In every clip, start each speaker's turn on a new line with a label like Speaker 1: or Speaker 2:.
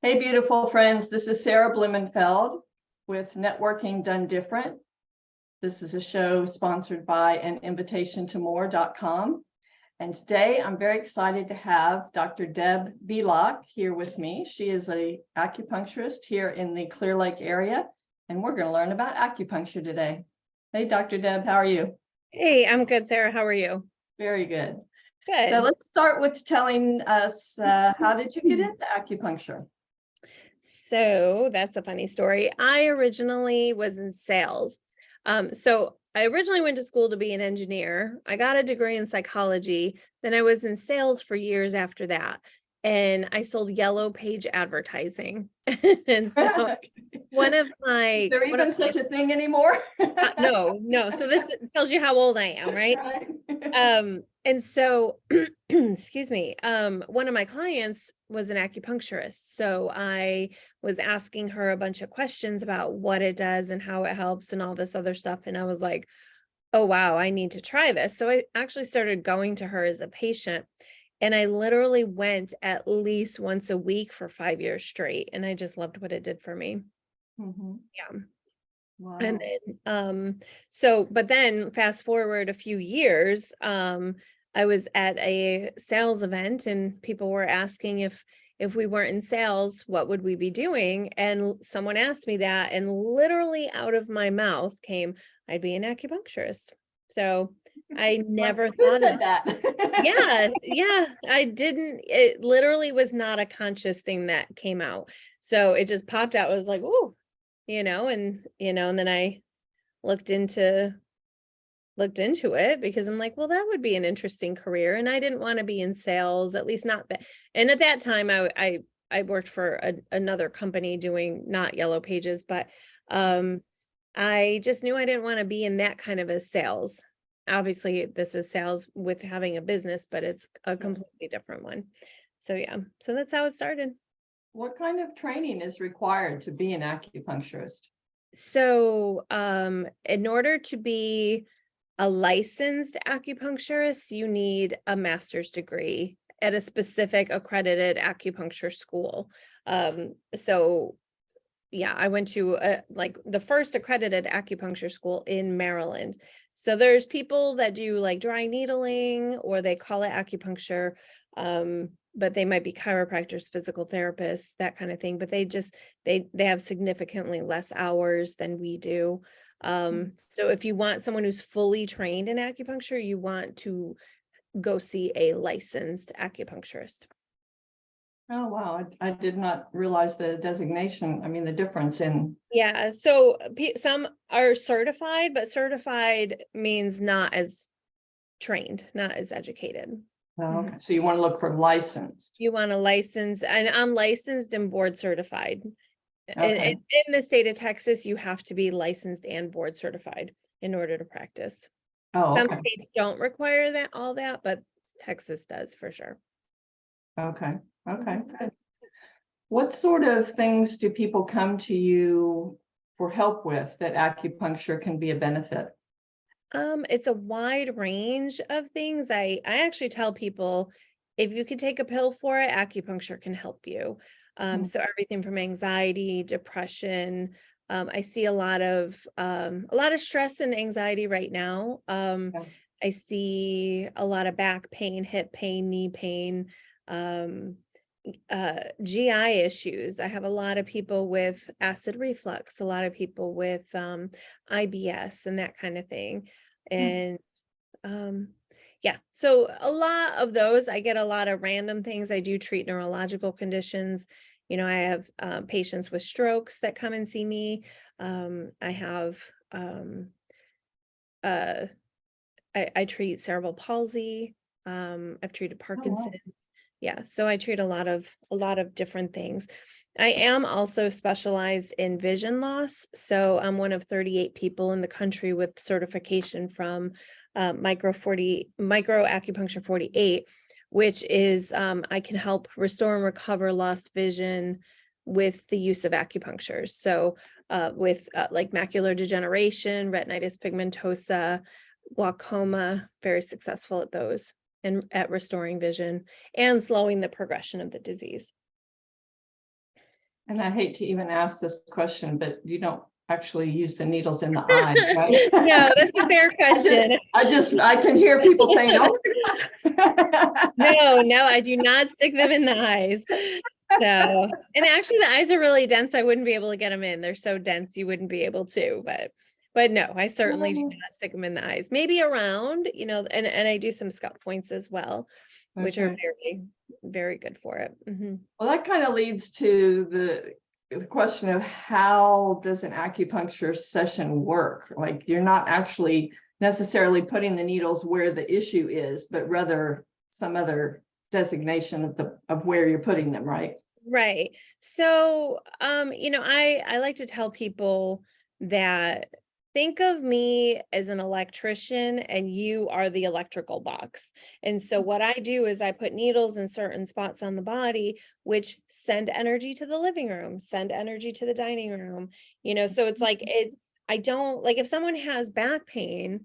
Speaker 1: Hey, beautiful friends. This is Sarah Blumenfeld with Networking Done Different. This is a show sponsored by an invitationtomore.com. And today I'm very excited to have Dr. Deb Bilak here with me. She is an acupuncturist here in the Clear Lake area, and we're going to learn about acupuncture today. Hey, Dr. Deb, how are you?
Speaker 2: Hey, I'm good, Sarah. How are you?
Speaker 1: Very good.
Speaker 2: Good.
Speaker 1: So let's start with telling us, how did you get into acupuncture?
Speaker 2: So that's a funny story. I originally was in sales. So I originally went to school to be an engineer. I got a degree in psychology. Then I was in sales for years after that. And I sold yellow page advertising. And so one of my
Speaker 1: Is there even such a thing anymore?
Speaker 2: no. So this tells you how old I am, right? And so, excuse me, one of my clients was an acupuncturist. So I was asking her a bunch of questions about what it does and how it helps and all this other stuff. And I was like, oh, wow, I need to try this. So I actually started going to her as a patient. And I literally went at least once a week for 5 years straight. And I just loved what it did for me.
Speaker 1: Mm-hmm.
Speaker 2: Yeah.
Speaker 1: Wow.
Speaker 2: And then, but then fast forward a few years, I was at a sales event and people were asking if we weren't in sales, what would we be doing? And someone asked me that, and literally out of my mouth came, I'd be an acupuncturist. So I never thought of
Speaker 1: that.
Speaker 2: yeah, I didn't, it literally was not a conscious thing that came out. So it just popped out. It was like, ooh, and then I looked into it because I'm like, well, that would be an interesting career. And I didn't want to be in sales, at least not that. And at that time I worked for another company doing not yellow pages, but I just knew I didn't want to be in that kind of a sales. Obviously this is sales with having a business, but it's a completely different one. So yeah, so that's how it started.
Speaker 1: What kind of training is required to be an acupuncturist?
Speaker 2: So, in order to be a licensed acupuncturist, you need a master's degree at a specific accredited acupuncture school. So yeah, I went to like the first accredited acupuncture school in Maryland. So there's people that do like dry needling, or they call it acupuncture. But they might be chiropractors, physical therapists, that kind of thing. But they have significantly less hours than we do. So if you want someone who's fully trained in acupuncture, you want to go see a licensed acupuncturist.
Speaker 1: Oh, wow. I did not realize the designation. I mean, the difference in.
Speaker 2: Yeah. So some are certified, but certified means not as trained, not as educated.
Speaker 1: Oh, okay. So you want to look for licensed.
Speaker 2: You want a license, and I'm licensed and board certified.
Speaker 1: Okay.
Speaker 2: In the state of Texas, you have to be licensed and board certified in order to practice.
Speaker 1: Oh,
Speaker 2: Some
Speaker 1: okay.
Speaker 2: states don't require all that, but Texas does for sure.
Speaker 1: Okay. Okay. Good. What sort of things do people come to you for help with that acupuncture can be a benefit?
Speaker 2: It's a wide range of things. I actually tell people, if you could take a pill for it, acupuncture can help you. So everything from anxiety, depression. I see a lot of stress and anxiety right now. I see a lot of back pain, hip pain, knee pain, GI issues. I have a lot of people with acid reflux, a lot of people with IBS and that kind of thing. And yeah, so a lot of those, I get a lot of random things. I do treat neurological conditions. I have patients with strokes that come and see me. I have I treat cerebral palsy. I've treated Parkinson's.
Speaker 1: wow.
Speaker 2: Yeah, so I treat a lot of different things. I am also specialized in vision loss. So I'm one of 38 people in the country with certification from Micro Acupuncture 48, which is I can help restore and recover lost vision with the use of acupuncture. So with like macular degeneration, retinitis pigmentosa, glaucoma, very successful at those and at restoring vision and slowing the progression of the disease.
Speaker 1: And I hate to even ask this question, but you don't actually use the needles in the eye, right?
Speaker 2: No, that's a fair question.
Speaker 1: I can hear people saying, oh my God.
Speaker 2: No, I do not stick them in the eyes. So, and actually the eyes are really dense. I wouldn't be able to get them in. They're so dense, you wouldn't be able to, but no, I certainly do not stick them in the eyes. Maybe around, and I do some scalp points as well, which are very, very good for it. Mm-hmm.
Speaker 1: Well, that kind of leads to the question of how does an acupuncture session work? Like, you're not actually necessarily putting the needles where the issue is, but rather some other designation of where you're putting them, right?
Speaker 2: Right. So, I like to tell people that think of me as an electrician and you are the electrical box. And so what I do is I put needles in certain spots on the body, which send energy to the living room, send energy to the dining room, so it's like I don't like if someone has back pain,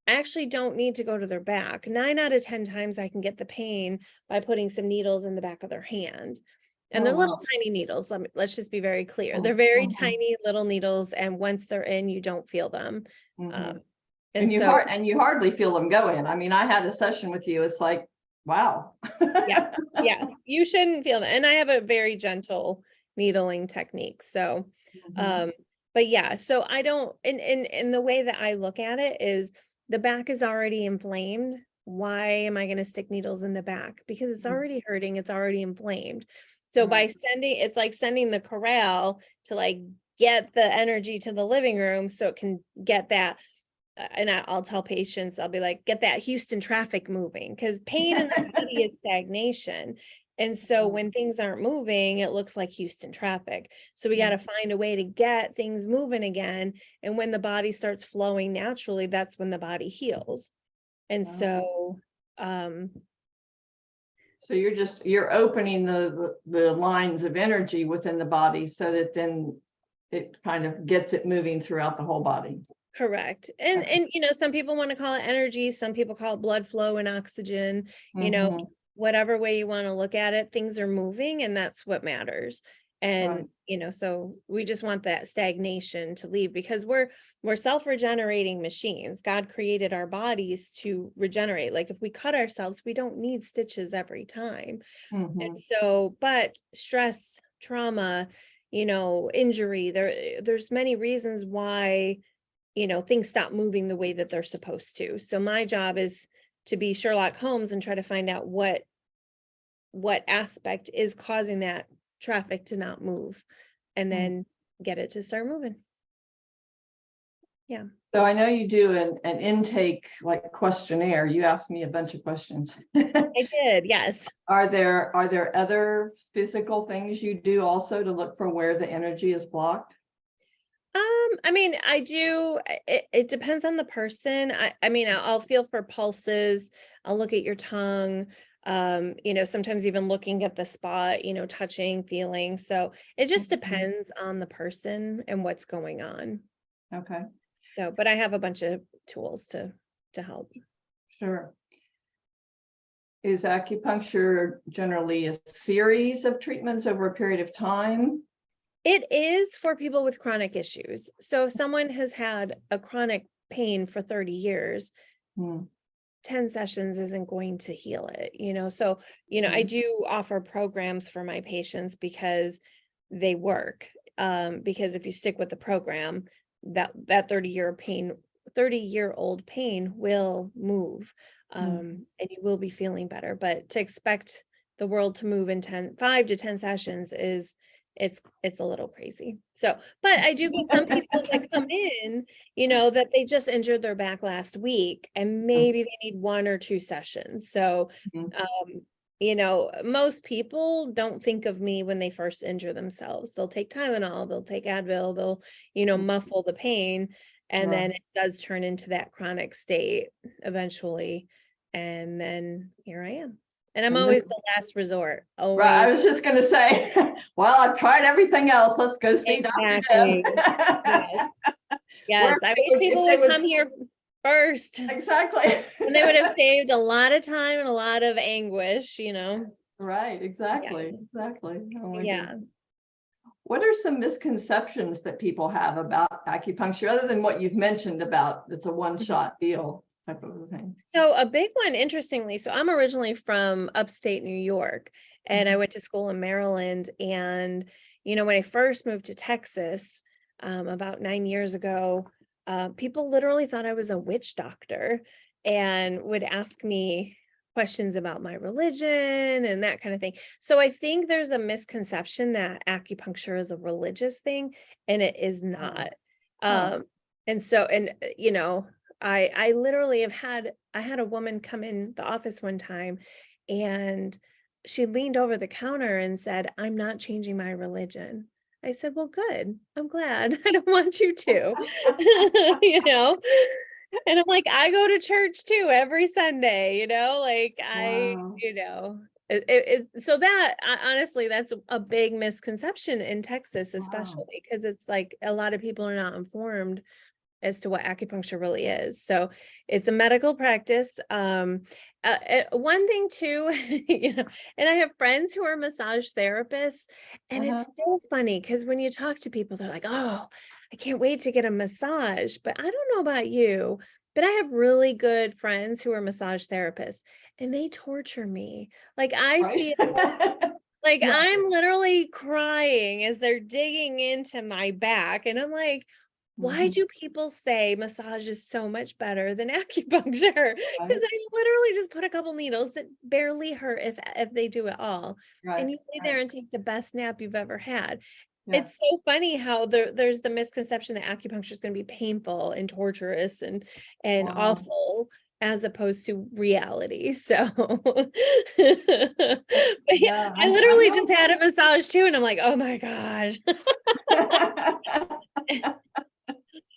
Speaker 2: I actually don't need to go to their back. 9 out of 10 times I can get the pain by putting some needles in the back of their hand. And they're little tiny needles. Let's just be very clear. They're very tiny little needles, and once they're in, you don't feel them.
Speaker 1: And you hardly feel them go in. I mean, I had a session with you. It's like, wow.
Speaker 2: yeah, you shouldn't feel that. And I have a very gentle needling technique. So, but yeah, so I don't. And the way that I look at it is the back is already inflamed. Why am I going to stick needles in the back? Because it's already hurting. It's already inflamed. So by it's like sending the corral to like get the energy to the living room so it can get that. And I'll tell patients, I'll be like, get that Houston traffic moving, because pain in the body is stagnation. And so when things aren't moving, it looks like Houston traffic. So we got to find a way to get things moving again. And when the body starts flowing naturally, that's when the body heals. And so,
Speaker 1: so you're opening the lines of energy within the body so that then it kind of gets it moving throughout the whole body.
Speaker 2: Correct. And some people want to call it energy, some people call it blood flow and oxygen, whatever way you want to look at it, things are moving, and that's what matters. And so we just want that stagnation to leave, because we're self-regenerating machines. God created our bodies to regenerate. Like if we cut ourselves, we don't need stitches every time. And so, but stress, trauma, injury, there's many reasons why things stop moving the way that they're supposed to. So my job is to be Sherlock Holmes and try to find out what aspect is causing that traffic to not move, and then get it to start moving. Yeah.
Speaker 1: So I know you do an intake like questionnaire. You asked me a bunch of questions.
Speaker 2: I did, yes.
Speaker 1: Are there other physical things you do also to look for where the energy is blocked?
Speaker 2: I mean, I do. It depends on the person. I mean, I'll feel for pulses. I'll look at your tongue. Sometimes even looking at the spot, touching, feeling. So it just depends on the person and what's going on.
Speaker 1: Okay.
Speaker 2: So, but I have a bunch of tools to help.
Speaker 1: Sure. Is acupuncture generally a series of treatments over a period of time?
Speaker 2: It is for people with chronic issues. So if someone has had a chronic pain for 30 years, 10 sessions isn't going to heal it, So, I do offer programs for my patients because they work. Because if you stick with the program, that 30-year-old pain will move. And you will be feeling better. But to expect the world to move in 5 to 10 sessions it's a little crazy. So, but I do get some people that come in, that they just injured their back last week and maybe they need 1 or 2 sessions. So, most people don't think of me when they first injure themselves. They'll take Tylenol, they'll take Advil, they'll, muffle the pain. And then it does turn into that chronic state eventually. And then here I am. And I'm always the last resort. Always.
Speaker 1: Right. I was just going to say, well, I've tried everything else. Let's go see Dr. Deb.
Speaker 2: Yes. I wish people would come here first.
Speaker 1: Exactly.
Speaker 2: And they would have saved a lot of time and a lot of anguish,
Speaker 1: Right. Exactly. Exactly. Oh,
Speaker 2: yeah.
Speaker 1: What are some misconceptions that people have about acupuncture, other than what you've mentioned about it's a one-shot deal type of a thing?
Speaker 2: So a big one, interestingly, so I'm originally from upstate New York, and I went to school in Maryland. And, when I first moved to Texas, about 9 years ago, people literally thought I was a witch doctor and would ask me questions about my religion and that kind of thing. So I think there's a misconception that acupuncture is a religious thing, and it is not.
Speaker 1: Oh.
Speaker 2: And so, I literally I had a woman come in the office one time, and she leaned over the counter and said, "I'm not changing my religion." I said, "Well, good. I'm glad. I don't want you to." you know? And I'm like, I go to church too every Sunday, like
Speaker 1: Wow.
Speaker 2: so that honestly, that's a big misconception in Texas,
Speaker 1: Wow.
Speaker 2: especially because it's like a lot of people are not informed as to what acupuncture really is. So it's a medical practice. One thing too, and I have friends who are massage therapists, and
Speaker 1: Uh-huh.
Speaker 2: it's so funny because when you talk to people, they're like, "Oh, I can't wait to get a massage." But I don't know about you, but I have really good friends who are massage therapists, and they torture me. Like I
Speaker 1: Right.
Speaker 2: feel like
Speaker 1: Yeah.
Speaker 2: I'm literally crying as they're digging into my back, and I'm like, why
Speaker 1: Mhm.
Speaker 2: do people say massage is so much better than acupuncture? Because
Speaker 1: Right.
Speaker 2: I literally just put a couple needles that barely hurt if they do it all.
Speaker 1: Right.
Speaker 2: And you lay
Speaker 1: Right.
Speaker 2: there and take the best nap you've ever had.
Speaker 1: Yeah.
Speaker 2: It's so funny how there's the misconception that acupuncture is going to be painful and torturous and
Speaker 1: Wow.
Speaker 2: awful as opposed to reality. So but yeah,
Speaker 1: Yeah,
Speaker 2: I
Speaker 1: I
Speaker 2: literally just
Speaker 1: know.
Speaker 2: had a massage too, and I'm like, oh my gosh.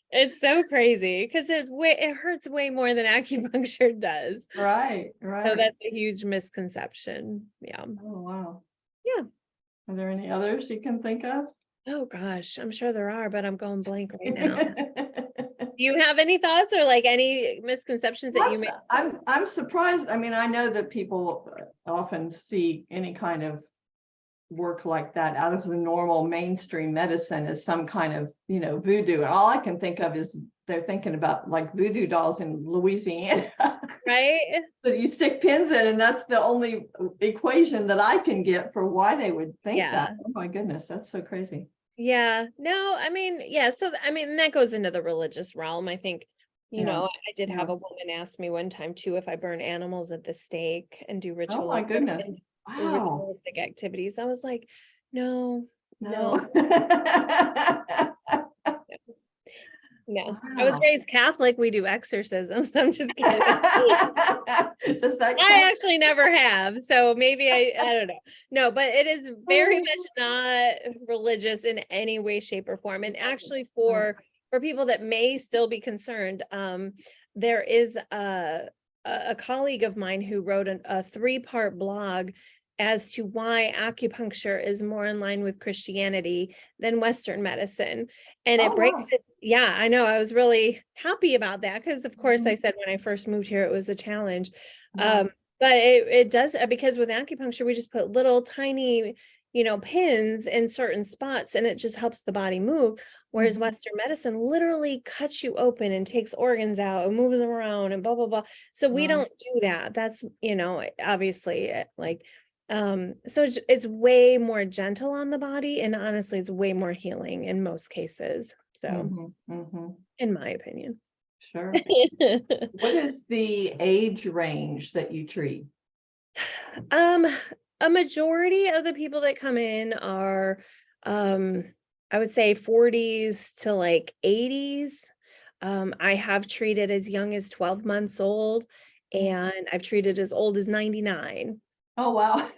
Speaker 2: It's so crazy because it hurts way more than acupuncture does.
Speaker 1: Right,
Speaker 2: So
Speaker 1: right.
Speaker 2: that's a huge misconception. Yeah.
Speaker 1: Oh, wow.
Speaker 2: Yeah.
Speaker 1: Are there any others you can think of?
Speaker 2: Oh gosh, I'm sure there are, but I'm going blank right now. Do you have any thoughts or like any misconceptions that you may?
Speaker 1: I'm surprised. I mean, I know that people often see any kind of work like that out of the normal mainstream medicine as some kind of, voodoo. And all I can think of is they're thinking about like voodoo dolls in Louisiana
Speaker 2: Right?
Speaker 1: that you stick pins in, and that's the only equation that I can get for why they would think that.
Speaker 2: Yeah.
Speaker 1: Oh my goodness, that's so crazy.
Speaker 2: Yeah. No, I mean, yeah. So, I mean, that goes into the religious realm. I think,
Speaker 1: Yeah.
Speaker 2: I did
Speaker 1: Yeah.
Speaker 2: have a woman ask me one time too if I burn animals at the stake and do
Speaker 1: Oh my goodness. Wow.
Speaker 2: ritualistic activities. I was like, no, no,
Speaker 1: No.
Speaker 2: no. I was
Speaker 1: Wow.
Speaker 2: raised Catholic. We do exorcisms. I'm just kidding.
Speaker 1: Does that
Speaker 2: I
Speaker 1: count?
Speaker 2: actually never have, so maybe I don't know. No, but it is very much not religious in any way, shape, or form. And actually,
Speaker 1: Right.
Speaker 2: for people that may still be concerned, there is a colleague of mine who wrote a 3-part blog as to why acupuncture is more in line with Christianity than Western medicine. And it
Speaker 1: Oh,
Speaker 2: breaks
Speaker 1: wow.
Speaker 2: it. Yeah, I know. I was really happy about that because, of course, I
Speaker 1: Mhm.
Speaker 2: said when I first moved here, it was a challenge.
Speaker 1: Yeah.
Speaker 2: But it does because with acupuncture, we just put little tiny, pins in certain spots and it just helps the body move. Whereas
Speaker 1: Mhm.
Speaker 2: Western medicine literally cuts you open and takes organs out and moves them around and blah, blah, blah. So we
Speaker 1: Right.
Speaker 2: don't do that. That's, obviously like, so it's way more gentle on the body. And honestly, it's way more healing in most cases. So
Speaker 1: Mhm. Mhm.
Speaker 2: in my opinion.
Speaker 1: Sure. What is the age range that you treat?
Speaker 2: Um, a majority of the people that come in are, um, I would say 40s to like 80s. I have treated as young as 12 months old, and I've treated as old as 99.
Speaker 1: Oh, wow.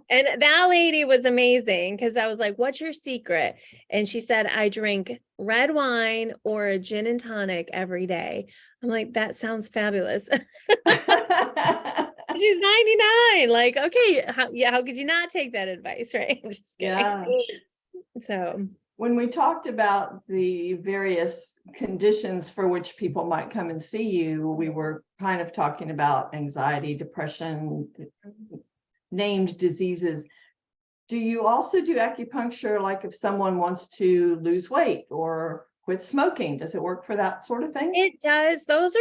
Speaker 2: And that lady was amazing because I was like, "What's your secret?" And she said, "I drink red wine or a gin and tonic every day." I'm like, "That sounds fabulous." She's 99. Like, okay, how could you not take that advice, right? I'm just kidding.
Speaker 1: Yeah.
Speaker 2: So,
Speaker 1: When we talked about the various conditions for which people might come and see you, we were kind of talking about anxiety, depression, named diseases. Do you also do acupuncture, like if someone wants to lose weight or quit smoking? Does it work for that sort of thing?
Speaker 2: It does. Those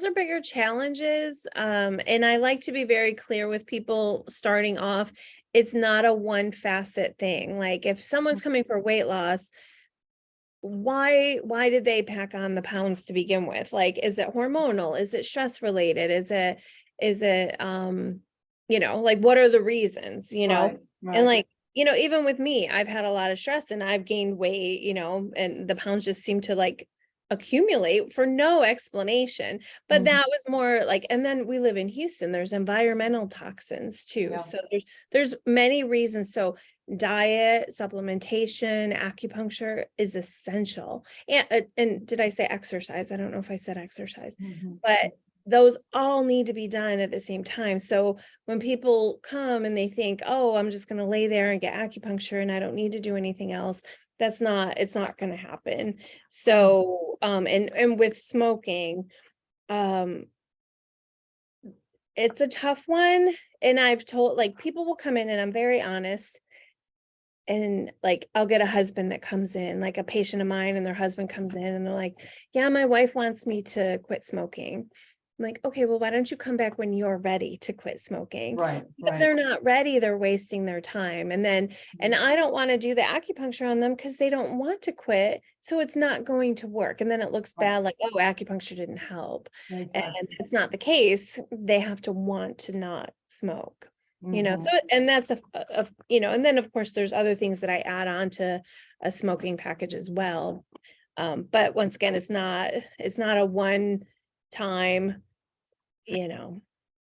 Speaker 2: are bigger challenges. And I like to be very clear with people starting off. It's not a one facet thing. Like if someone's coming for weight loss, why did they pack on the pounds to begin with? Like, is it hormonal? Is it stress related? Is it like what are the reasons,
Speaker 1: Right,
Speaker 2: And
Speaker 1: right.
Speaker 2: like, even with me, I've had a lot of stress and I've gained weight, and the pounds just seem to like accumulate for no explanation. But
Speaker 1: Mhm.
Speaker 2: that was more like, and then we live in Houston, there's environmental toxins too.
Speaker 1: Yeah.
Speaker 2: So there's many reasons. So diet, supplementation, acupuncture is essential. And did I say exercise? I don't know if I said exercise,
Speaker 1: Mhm.
Speaker 2: but those all need to be done at the same time. So when people come and they think, oh, I'm just going to lay there and get acupuncture and I don't need to do anything else, it's not going to happen. So, and with smoking, it's a tough one. And I've told, like, people will come in and I'm very honest. And like, I'll get a husband that comes in, like a patient of mine, and their husband comes in and they're like, yeah, my wife wants me to quit smoking. I'm like, okay, well, why don't you come back when you're ready to quit smoking?
Speaker 1: Right,
Speaker 2: Because if
Speaker 1: right.
Speaker 2: they're not ready, they're wasting their time. And I don't want to do the acupuncture on them because they don't want to quit. So it's not going to work. And then it looks
Speaker 1: Right.
Speaker 2: bad, like, oh, acupuncture didn't help. And
Speaker 1: Exactly.
Speaker 2: it's not the case. They have to want to not smoke.
Speaker 1: Mhm.
Speaker 2: So, and that's and then of course there's other things that I add on to a smoking package as well. But once again, it's not a one time, those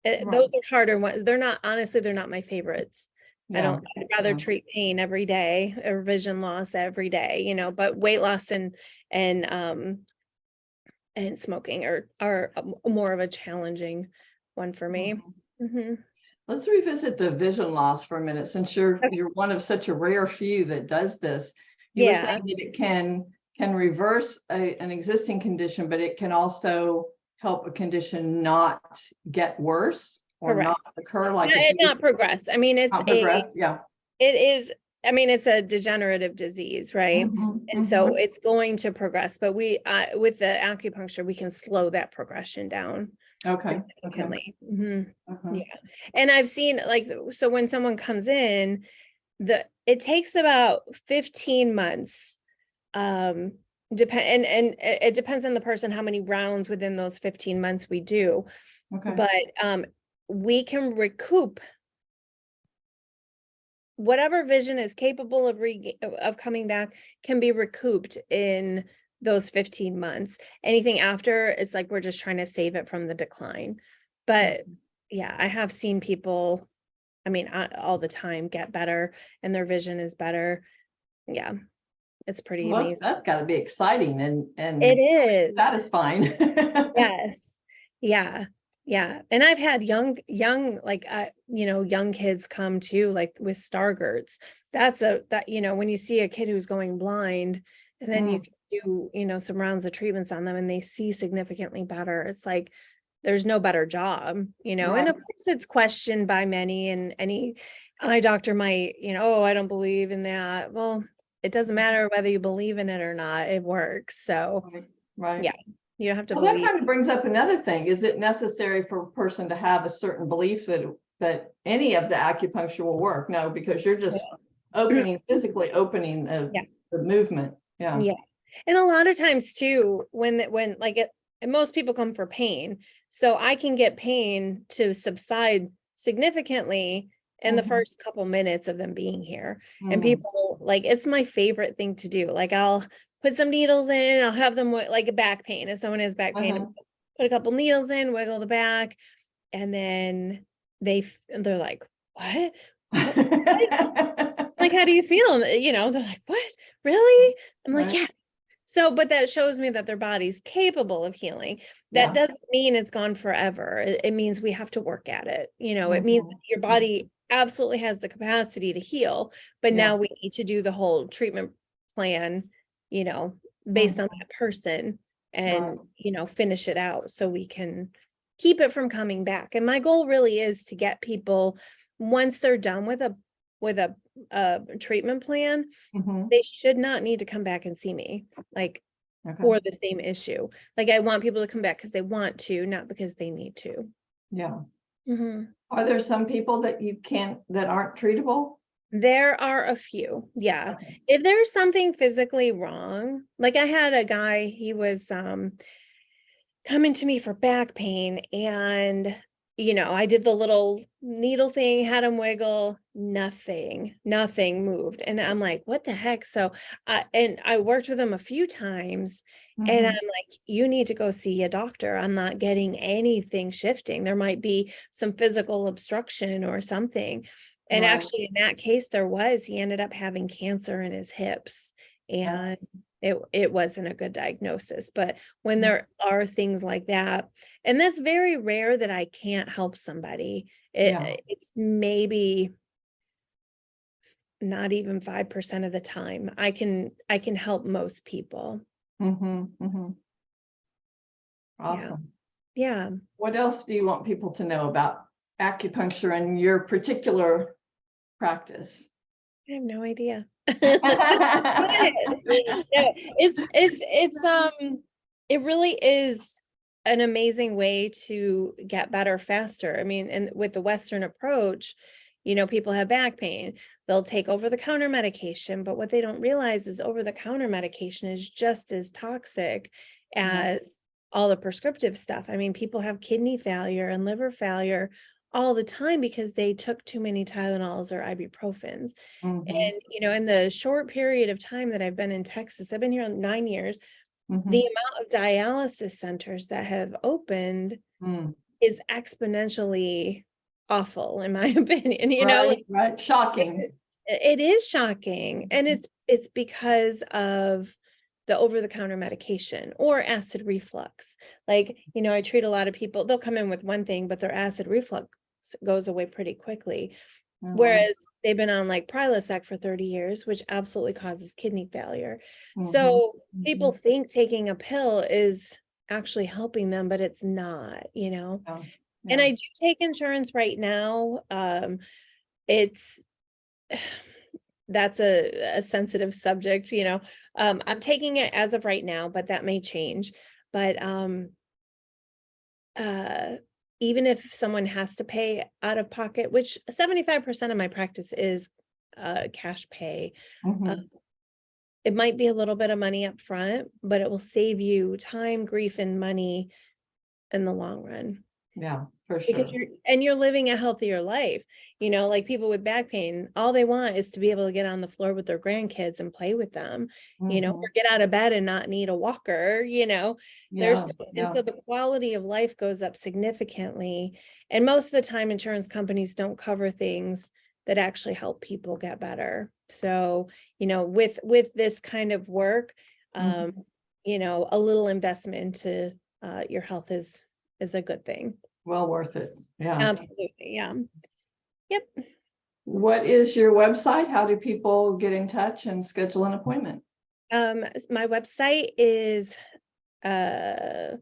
Speaker 1: Right.
Speaker 2: are harder ones. Honestly, they're not my favorites.
Speaker 1: Yeah.
Speaker 2: I'd rather
Speaker 1: Yeah.
Speaker 2: treat pain every day or vision loss every day, but weight loss and smoking are more of a challenging one for me.
Speaker 1: Mhm.
Speaker 2: Mhm.
Speaker 1: Let's revisit the vision loss for a minute, since you're
Speaker 2: Okay.
Speaker 1: you're one of such a rare few that does this. You were
Speaker 2: Yeah.
Speaker 1: saying that it can reverse an existing condition, but it can also help a condition not get worse or not
Speaker 2: Correct.
Speaker 1: occur, like
Speaker 2: Yeah,
Speaker 1: if
Speaker 2: and
Speaker 1: you
Speaker 2: not progress. I mean,
Speaker 1: not progress. Yeah.
Speaker 2: it is, I mean, it's a degenerative disease, right?
Speaker 1: Mhm,
Speaker 2: And so
Speaker 1: mhm.
Speaker 2: it's going to progress, but with the acupuncture, we can slow that progression down
Speaker 1: Okay. Okay.
Speaker 2: significantly. Mhm.
Speaker 1: Uh-huh.
Speaker 2: Yeah. And I've seen like, so when someone comes in, it takes about 15 months. Um, and it depends on the person, how many rounds within those 15 months we do,
Speaker 1: Okay.
Speaker 2: but we can recoup whatever vision is capable of coming back can be recouped in those 15 months. Anything after, it's like we're just trying to save it from the decline. But yeah, I have seen people, I mean, all the time get better and their vision is better. Yeah, it's pretty
Speaker 1: Well,
Speaker 2: amazing.
Speaker 1: that's got to be exciting and
Speaker 2: It is.
Speaker 1: satisfying.
Speaker 2: Yes. Yeah. Yeah. And I've had young, like, young kids come too, like with Stargardt's. When you see a kid who's going blind and then you
Speaker 1: Mm,
Speaker 2: can do, some rounds of treatments on them and they see significantly better. It's like, there's no better job, and
Speaker 1: right.
Speaker 2: of course it's questioned by many, and any eye doctor might, oh, I don't believe in that. Well, it doesn't matter whether you believe in it or not, it works. So
Speaker 1: Right. Right.
Speaker 2: yeah, you don't have to
Speaker 1: Well, that
Speaker 2: believe.
Speaker 1: kind of brings up another thing. Is it necessary for a person to have a certain belief that any of the acupuncture will work? No, because you're just physically opening
Speaker 2: Yeah.
Speaker 1: the movement. Yeah.
Speaker 2: Yeah. And a lot of times too, when like and most people come for pain. So I can get pain to subside significantly in the
Speaker 1: Mhm,
Speaker 2: first couple minutes of them being here. And
Speaker 1: mm,
Speaker 2: people, like, it's my favorite thing to do. Like, I'll put some needles in, I'll have them like a back pain. If someone has back pain,
Speaker 1: uh-huh.
Speaker 2: put a couple needles in, wiggle the back, and then they're like, what? What? Like, how do you feel? And, they're like, what? Really? I'm like,
Speaker 1: Right.
Speaker 2: yeah. So, but that shows me that their body's capable of healing. That
Speaker 1: Yeah.
Speaker 2: doesn't mean it's gone forever. It means we have to work at it. It means that
Speaker 1: Mhm,
Speaker 2: your body absolutely has the capacity to heal, but
Speaker 1: yeah.
Speaker 2: now we need to do the whole treatment plan, you know, based on
Speaker 1: Mhm,
Speaker 2: that person
Speaker 1: right.
Speaker 2: and, finish it out so we can keep it from coming back. And my goal really is to get people, once they're done with a with a treatment plan,
Speaker 1: Mhm.
Speaker 2: they should not need to come back and see me, like,
Speaker 1: Okay.
Speaker 2: for the same issue. Like, I want people to come back because they want to, not because they need to.
Speaker 1: Yeah.
Speaker 2: Mhm.
Speaker 1: Are there some people that that aren't treatable?
Speaker 2: There are a few, yeah.
Speaker 1: Okay.
Speaker 2: If there's something physically wrong, like I had a guy, he was coming to me for back pain, and I did the little needle thing, had him wiggle, nothing moved. And I'm like, what the heck? So I worked with him a few times, and I'm
Speaker 1: Mhm.
Speaker 2: like, you need to go see a doctor. I'm not getting anything shifting. There might be some physical obstruction or something. And
Speaker 1: Right.
Speaker 2: actually, in that case, he ended up having cancer in his hips, and it wasn't a good diagnosis. But when there are things like that, and that's very rare that I can't help somebody.
Speaker 1: Yeah.
Speaker 2: It's maybe not even 5% of the time I can help most people.
Speaker 1: Mhm. Mhm.
Speaker 2: Yeah.
Speaker 1: Awesome.
Speaker 2: Yeah.
Speaker 1: What else do you want people to know about acupuncture and your particular practice?
Speaker 2: I have no idea. Good. No, it really is an amazing way to get better faster. I mean, and with the Western approach, people have back pain, they'll take over the counter medication, but what they don't realize is over the counter medication is just as toxic
Speaker 1: Yeah.
Speaker 2: as all the prescriptive stuff. I mean, people have kidney failure and liver failure all the time because they took too many Tylenols or ibuprofens.
Speaker 1: Mhm.
Speaker 2: And, in the short period of time that I've been in Texas, I've been here 9 years, the
Speaker 1: Mhm.
Speaker 2: amount of dialysis centers that have opened
Speaker 1: Mm.
Speaker 2: is exponentially awful, in my opinion.
Speaker 1: Right. Right. Shocking.
Speaker 2: It is shocking. And
Speaker 1: Mhm.
Speaker 2: it's because of the over-the-counter medication or acid reflux. Like, I treat a lot of people, they'll come in with one thing, but their acid reflux goes away pretty quickly.
Speaker 1: Oh, wow.
Speaker 2: Whereas they've been on like Prilosec for 30 years, which absolutely causes kidney failure.
Speaker 1: Mhm.
Speaker 2: So people
Speaker 1: Mhm.
Speaker 2: think taking a pill is actually helping them, but it's not.
Speaker 1: Yeah.
Speaker 2: And
Speaker 1: Yeah.
Speaker 2: I do take insurance right now. It's that's a sensitive subject. I'm taking it as of right now, but that may change. But uh even if someone has to pay out of pocket, which 75% of my practice is cash pay, uh,
Speaker 1: Mhm.
Speaker 2: it might be a little bit of money up front, but it will save you time, grief, and money in the long run.
Speaker 1: Yeah, for
Speaker 2: Because
Speaker 1: sure.
Speaker 2: you're living a healthier life. Like people with back pain, all they want is to be able to get on the floor with their grandkids and play with them, or
Speaker 1: Mhm.
Speaker 2: get out of bed and not need a walker.
Speaker 1: Yeah.
Speaker 2: And
Speaker 1: Yeah.
Speaker 2: so the quality of life goes up significantly. And most of the time, insurance companies don't cover things that actually help people get better. So, with this kind of work, um,
Speaker 1: Mhm.
Speaker 2: a little investment into your health is a good thing.
Speaker 1: Well worth it. Yeah.
Speaker 2: Absolutely, yeah. Yep.
Speaker 1: What is your website? How do people get in touch and schedule an appointment?
Speaker 2: My website is, uh,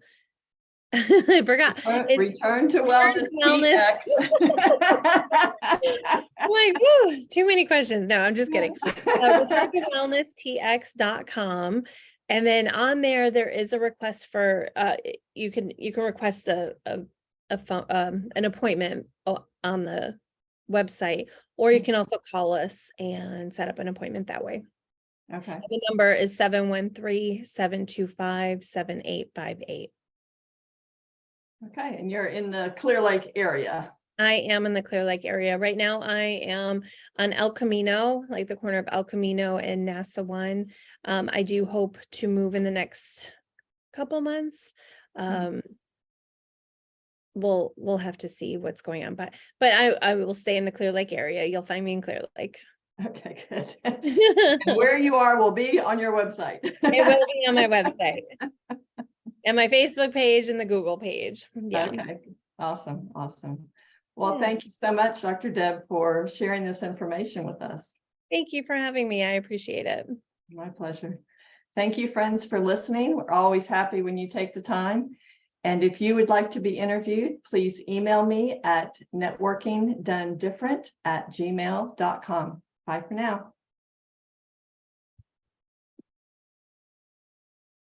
Speaker 2: I forgot. It's
Speaker 1: Return to
Speaker 2: Return
Speaker 1: Wellness
Speaker 2: to Wellness.
Speaker 1: TX.
Speaker 2: I'm like, whoo, too many questions. No, I'm just kidding. Return to wellnesstx.com. And then on there is a request for, you can request a phone, an appointment on the website, or you can also call us and set up an appointment that way.
Speaker 1: Okay.
Speaker 2: The number is 713-725-7858.
Speaker 1: Okay. And you're in the Clear Lake area.
Speaker 2: I am in the Clear Lake area. Right now, I am on El Camino, like the corner of El Camino and NASA 1. I do hope to move in the next couple months. Um, we'll have to see what's going on, but I will stay in the Clear Lake area. You'll find me in Clear Lake.
Speaker 1: Okay, good. And
Speaker 2: It
Speaker 1: where you are will be on your website.
Speaker 2: will be on my website and my Facebook page and the Google page. Yeah.
Speaker 1: Okay. Awesome. Awesome. Well,
Speaker 2: Yeah.
Speaker 1: thank you so much, Dr. Deb, for sharing this information with us.
Speaker 2: Thank you for having me. I appreciate it.
Speaker 1: My pleasure. Thank you, friends, for listening. We're always happy when you take the time. And if you would like to be interviewed, please email me at networkingdonedifferent@gmail.com. Bye for now.